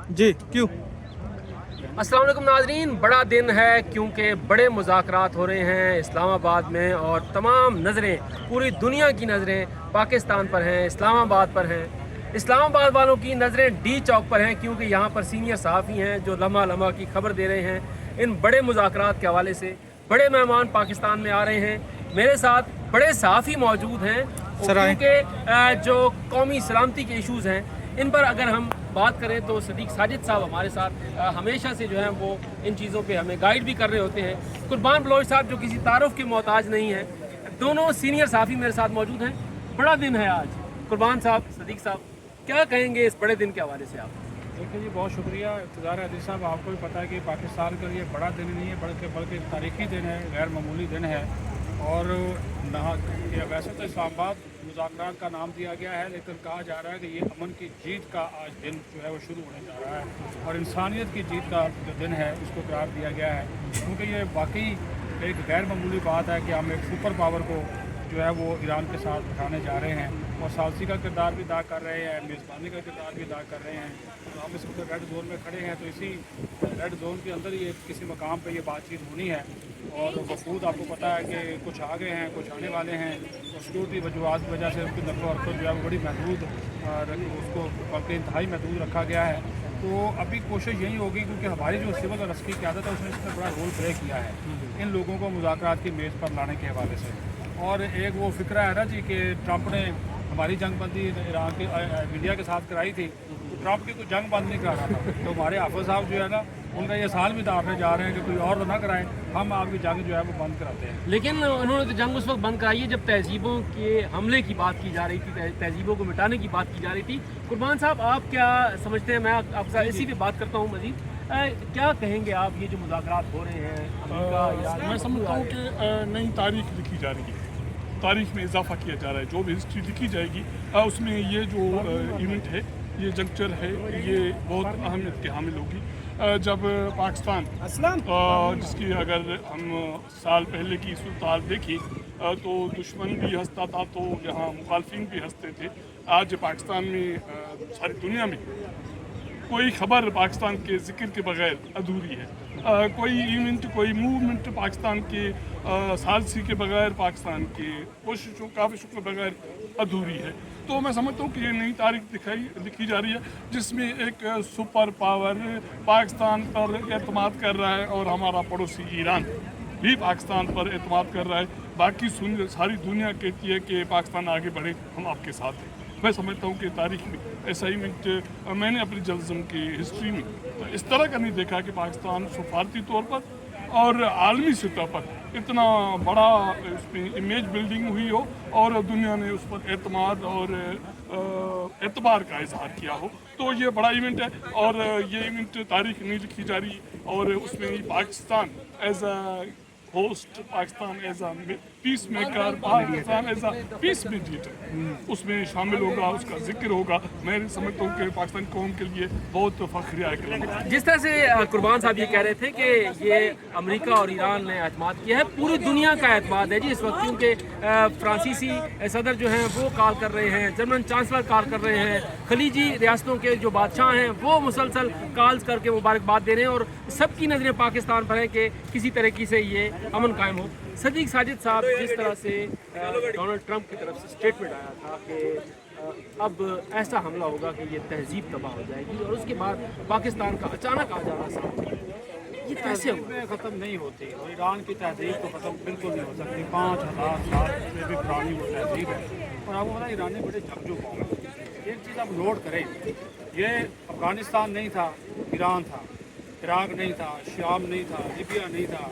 जी क्यों? अस्सलाम वालेकुम नाजरीन, बड़ा दिन है क्योंकि बड़े मुज़ाकरात हो रहे हैं इस्लामाबाद में और तमाम नज़रें, पूरी दुनिया की नज़रें पाकिस्तान पर हैं, इस्लामाबाद पर हैं। इस्लामाबाद वालों की नज़रें डी चौक पर हैं क्योंकि यहाँ पर सीनियर सहाफ़ी हैं जो लम्हा लम्हा की खबर दे रहे हैं। इन बड़े मुज़ाकरात के हवाले से बड़े मेहमान पाकिस्तान में आ रहे हैं। मेरे साथ बड़े सहाफ़ी मौजूद हैं क्योंकि जो कौमी सलामती के इशूज़ हैं इन पर अगर हम बात करें तो सदीक साजिद साहब हमारे साथ हमेशा से जो है वो इन चीज़ों पे हमें गाइड भी कर रहे होते हैं। कुर्बान बलोच साहब जो किसी तारुफ के मोहताज नहीं है, दोनों सीनियर साफ़ी मेरे साथ मौजूद हैं। बड़ा दिन है आज। कुर्बान साहब, सदीक साहब, क्या कहेंगे इस बड़े दिन के हवाले से आप? देखिए जी, बहुत शुक्रिया इफ्तिज़ार अदील साहब। आपको भी पता है कि पाकिस्तान के लिए बड़ा दिन नहीं है बल्कि तारीखी दिन है, गैर मामूली दिन है। और वैसे तो इस्लामाबाद मुज़ाकरात का नाम दिया गया है, लेकिन कहा जा रहा है कि ये अमन की जीत का आज दिन जो है वो शुरू होने जा रहा है और इंसानियत की जीत का जो दिन है उसको करार दिया गया है, क्योंकि ये वाकई एक गैर मामूली बात है कि हम एक सुपर पावर को जो है वो ईरान के साथ बिठाने जा रहे हैं और सालसी का किरदार भी अदा कर रहे हैं, मेज़बानी का किरदार भी अदा कर रहे हैं। तो हम इस वक्त रेड जोन में खड़े हैं, तो इसी रेड जोन के अंदर ही किसी मकाम पे ये बातचीत होनी है और वफूद आपको पता है कि कुछ आ गए हैं, कुछ आने वाले हैं और सिक्योरिटी वजूहत की वजह से उसकी नकल हरकत जो है वो बड़ी महदूद उसको बल्कि इंतहाई महदूद रखा गया है। तो अभी कोशिश यही होगी, क्योंकि हमारी जो सिविल और रस्की क़यादत है उसने इसमें बड़ा रोल प्ले किया है इन लोगों को मुज़ाकरात की मेज़ पर लाने के हवाले से। और एक वो फिक्रा है ना जी कि ट्रंप ने हमारी जंगबंदी ईरान के इंडिया के साथ कराई थी, तो ट्रंप की कोई जंग बंद नहीं करा रहा था। तो हमारे हाफिज़ साहब जो है ना उनका ये साल भी दावने जा रहे हैं कि कोई और तो ना कराएं, हम आपकी जंग जो है वो बंद कराते हैं। लेकिन उन्होंने तो जंग उस वक्त बंद कराई है जब तहजीबों के हमले की बात की जा रही थी, तहजीबों को मिटाने की बात की जा रही थी। कुर्बान साहब, आप क्या समझते हैं? मैं आपके साथ इसी पे बात करता हूँ मजीद। क्या कहेंगे आप, ये जो मुज़ाकरात हो रहे हैं अमेरिका, मैं समझता हूँ कि नई तारीख लिखी जा रही है, तारीख में इजाफा किया जा रहा है। जो भी हिस्ट्री लिखी जाएगी उसमें ये जो इवेंट है, ये जंक्चर है, ये बहुत अहमियत की हामिल होगी। जब पाकिस्तान जिसकी अगर हम साल पहले की सूरत देखी तो दुश्मन भी हंसता था तो यहाँ मुखालफिन भी हंसते थे। आज पाकिस्तान में सारी दुनिया में कोई खबर पाकिस्तान के ज़िक्र के बगैर अधूरी है। कोई इवेंट, कोई मूवमेंट पाकिस्तान के सालसी के बगैर, पाकिस्तान के कोशिशों काविशों के बगैर अधूरी है। तो मैं समझता हूँ कि ये नई तारीख लिखी जा रही है जिसमें एक सुपर पावर पाकिस्तान पर एतमाद कर रहा है और हमारा पड़ोसी ईरान भी पाकिस्तान पर एतमाद कर रहा है। बाकी सारी दुनिया कहती है कि पाकिस्तान आगे बढ़े, हम आपके साथ हैं। मैं समझता हूँ कि तारीख में ऐसा इवेंट मैंने अपनी जर्नलिज्म की हिस्ट्री में इस तरह का नहीं देखा कि पाकिस्तान सफारती तौर पर और आलमी सतह पर इतना बड़ा इसमें इमेज बिल्डिंग हुई हो और दुनिया ने उस पर एतमाद और एतबार का इजहार किया हो। तो ये बड़ा इवेंट है और ये इवेंट तारीख नहीं लिखी जा रही और उसमें Pakistan as a host, Pakistan as a peace maker, Pakistan as a peace mediator उसमें शामिल होगा, उसका जिक्र होगा। मैं समझता हूँ कि पाकिस्तान कौम के लिए बहुत फख्रिया है। जिस तरह से कुर्बान साहब ये कह रहे थे कि ये अमेरिका और ईरान ने एतमाद किया है, पूरी दुनिया का एतमाद है जी इस वक्त, क्योंकि फ्रांसीसी सदर जो हैं वो कॉल कर रहे हैं, जर्मन चांसलर कॉल कर रहे हैं, खलीजी रियासतों के जो बादशाह हैं वो मुसलसल कॉल्स करके मुबारकबाद दे रहे हैं और सबकी नज़रें पाकिस्तान पर हैं कि किसी तरीके से ये अमन कायम हो। सदीक साजिद साहब, जिस तरह से डोनाल्ड ट्रंप की तरफ से स्टेटमेंट आया था कि अब ऐसा हमला होगा कि ये तहजीब तबाह हो जाएगी और उसके बाद पाकिस्तान का अचानक आ जाना सामने, ये कैसे ख़त्म नहीं होती और ईरान की तहजीब तो ख़त्म बिल्कुल नहीं हो सकती। 5000 साल से भी पुरानी वो तहजीब है और आपको पता है ईरानी बड़े जंगजू कौम है। एक चीज़ आप नोट करें, ये अफ़गानिस्तान नहीं था, ईरान था, इराक नहीं था, शाम नहीं था, लीबिया नहीं था,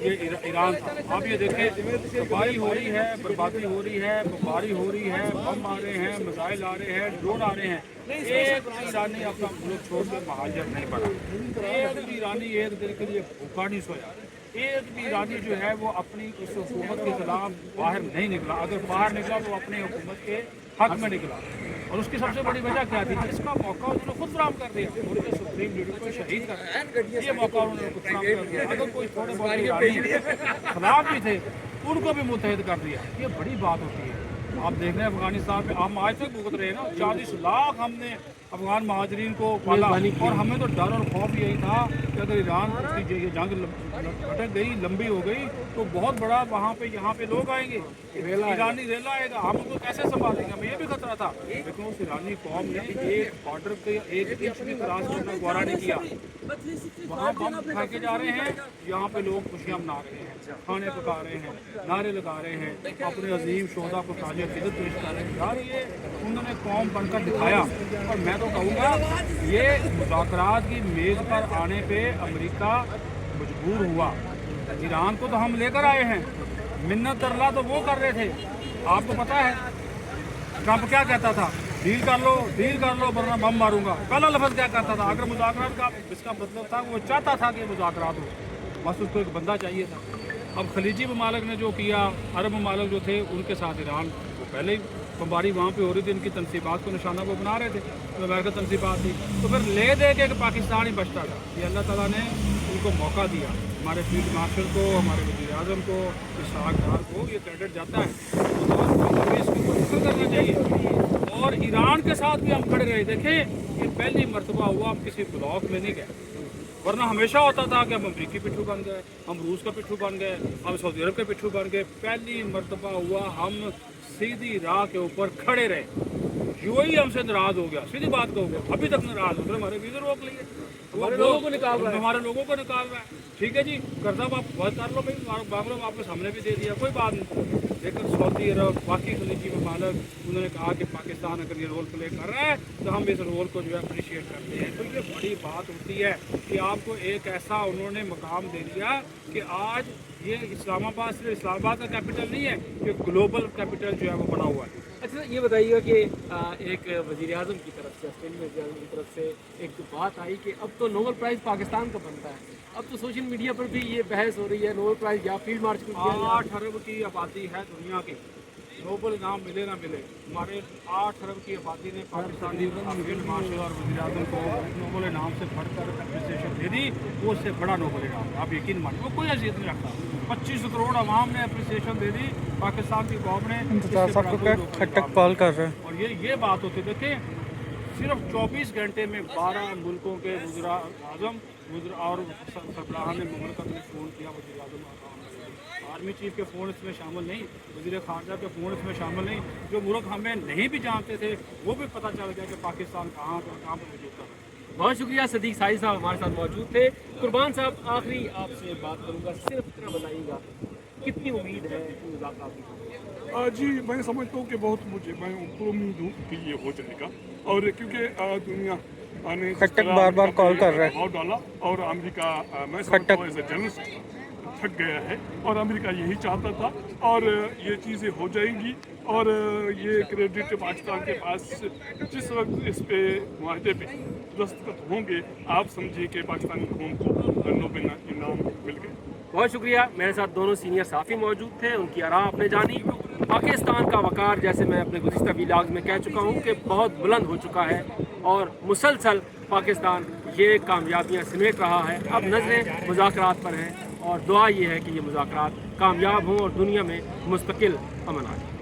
ये ईरान था। आप ये देखें, तबाही हो रही है, बर्बादी हो रही है, बमबारी हो रही है, बम आ रहे हैं, मिसाइल आ रहे हैं, ड्रोन आ रहे हैं। एक ईरानी अपना मुल्क छोड़ कर महाजर नहीं बना, एक भी ईरानी एक दिन के लिए भूखा नहीं सोया, एक भी ईरानी जो है वो अपनी उस हुकूमत के खिलाफ बाहर नहीं निकला। अगर बाहर निकला तो अपनी हुकूमत के हक में निकला और उसकी सबसे बड़ी वजह क्या थी? इसका मौका उन्होंने खुद फराम कर दिया, उनके सुप्रीम लीडर को शहीद कर दिया। ये मौका उन्होंने खुद फराम कर दिया। अगर कोई थोड़े बहुत ईरानी खिलाफ भी थे उनको भी मुतहद कर दिया। ये बड़ी बात होती है। आप देख रहे हैं अफगानिस्तान में हम आज तक भुगत रहे हैं ना, 40 लाख हमने अफगान महाजरीन को पाला, और हमें तो डर और खौफ यही था कि अगर ईरान की ये जंग भटक गई, लंबी हो गई, तो बहुत बड़ा वहाँ पे यहाँ पे लोग आएंगे, ईरानी रेला आएगा, हम उनको कैसे संभालेंगे, हमें ये भी खतरा था। लेकिन उस ईरानी कौम ने एक बॉर्डर के एक इंच भी क्रॉस करना गौरा नहीं किया। वहाँ बम फेंके जा रहे हैं, यहाँ पे लोग खुशियाँ मना रहे हैं, खाने पका रहे हैं, नारे लगा रहे हैं, अपने अजीम शोहदा को ताज़ अक़ीदत पेश कर रहे हैं। यार ये उन्होंने कौम बनकर दिखाया। और मैं तो कहूँगा ये मुज़ाकरात की मेज़ पर आने पे अमेरिका मजबूर हुआ। ईरान को तो हम लेकर आए हैं, मिन्नत तरला तो वो कर रहे थे। आपको पता है ट्रंप क्या कहता था, डील कर लो वरना बम मारूंगा। पहला लफ्ज़ क्या कहता था, अगर मुज़ाकरात का इसका मतलब था वो चाहता था कि मुज़ाकरात हो, बस उसको एक बंदा चाहिए था। अब खलीजी ममालिक ने जो किया, अरब ममालिक जो थे उनके साथ ईरान वो पहले ही बमबारी वहाँ पे हो रही थी, इनकी तनसीबात को निशाना वो बना रहे थे, तो अमेरिका तनसीबात थी, तो फिर ले दे के पाकिस्तान ही बचता था। ये अल्लाह ताला ने उनको मौका दिया, हमारे फील्ड मार्शल को, हमारे वज़ीर आज़म को, इसहाक़ डार को ये क्रेडिट जाता है, तो इसको शुक्र करना चाहिए। और ईरान के साथ भी हम खड़े रहे। देखें ये पहली मरतबा हुआ हम किसी ब्लॉक में नहीं गए, वरना हमेशा होता था कि हम अमरीकी पिट्ठू बन गए, हम रूस का पिट्ठू बन गए, हम सऊदी अरब के पिट्ठू बन गए। पहली मरतबा हुआ हम सीधी राह के ऊपर खड़े रहे। यूएई हमसे नाराज़ हो गया, सीधी बात कहूँगा, अभी तक नाराज़ हो गए, हमारे वीज़ा रोक लिए, हमारे लोगों को निकाल रहा है। ठीक है जी, कर्जा आप बहुत कर लो भाई, मामला आपके सामने भी दे दिया, कोई बात नहीं। लेकिन सऊदी अरब, बाकी खलीजी ममालिक, उन्होंने कहा कि पाकिस्तान अगर ये रोल प्ले कर रहा है तो हम इस रोल को जो है अप्रिशिएट करते हैं। तो ये बड़ी बात होती है कि आपको एक ऐसा उन्होंने मकाम दे दिया कि आज ये इस्लामाबाद सिर्फ इस्लामाबाद का कैपिटल नहीं है, ये ग्लोबल कैपिटल जो है वो बना हुआ है। अच्छा ये बताइएगा कि एक वज़ीर आज़म की तरफ से, ऑस्ट्रेलिया वज़ीर आज़म की तरफ से एक बात आई कि अब तो नोबेल प्राइज़ पाकिस्तान का बनता है। अब तो सोशल मीडिया पर भी ये बहस हो रही है, नोबेल प्राइज़ या फील्ड मार्च को 8 अरब की आबादी है दुनिया की, नोबेल इनाम मिले ना मिले, हमारे 8 अरब की आबादी ने पाकिस्तानी फील्ड मार्शल और वज़ीर आज़म को नोबेल इनाम से बढ़कर अप्रिसिएशन दे दी। वो उससे बड़ा नोबेल इनाम, आप यकीन मानिए, वो कोई हैसियत नहीं रखता। 25 करोड़ आवाम ने अप्रिसिएशन दे दी, पाकिस्तान की कौम ने खटक कॉल कर रहे हैं। और ये बात होती, देखें सिर्फ 24 घंटे में 12 मुल्कों के वज़ीर आज़म और सरबराह ने मुमलकत ने फ़ोन किया। वज़ीर आज़म आर्मी चीफ के फ़ोन इसमें शामिल नहीं, वज़ीर ख़ारजा के फ़ोन इसमें शामिल नहीं। जो मुल्क हमें नहीं भी जानते थे वो भी पता चल गया कि पाकिस्तान कहाँ पर मौजूद था। बहुत शुक्रिया सदीक साहिब साहब हमारे साथ मौजूद थे। कुर्बान साहब आखिरी आपसे बात करूँगा, सिर्फ इतना बताइएगा कितनी उम्मीद है मुज़ाकरात की? जी मैं समझता हूँ कि मैं उम्मीद हूँ कि ये हो जाएगा, और क्योंकि दुनिया ने खट्टक बार कॉल कर रहा है दबाव डाला, और अमेरिका मैं समझता हूँ एज ए जर्नलिस्ट थक गया है, और अमेरिका यही चाहता था, और ये चीज़ें हो जाएंगी। और ये क्रेडिट पाकिस्तान के पास जिस वक्त इस पे मुआहदे पे दस्तखत होंगे, आप समझिए कि पाकिस्तानी कौम को नोबेल इनाम मिल गए। बहुत शुक्रिया। मेरे साथ दोनों सीनियर साफ़ी मौजूद थे, उनकी आराम आपने जानी। पाकिस्तान का वक़ार, जैसे मैं अपने गुज़िश्ता व्लॉग्स में कह चुका हूँ कि बहुत बुलंद हो चुका है, और मुसलसल पाकिस्तान ये कामयाबियाँ समेट रहा है। अब नज़रें मुज़ाकरात पर हैं, और दुआ ये है कि ये मुज़ाकरात कामयाब हों और दुनिया में मुस्तकिल अमन आए।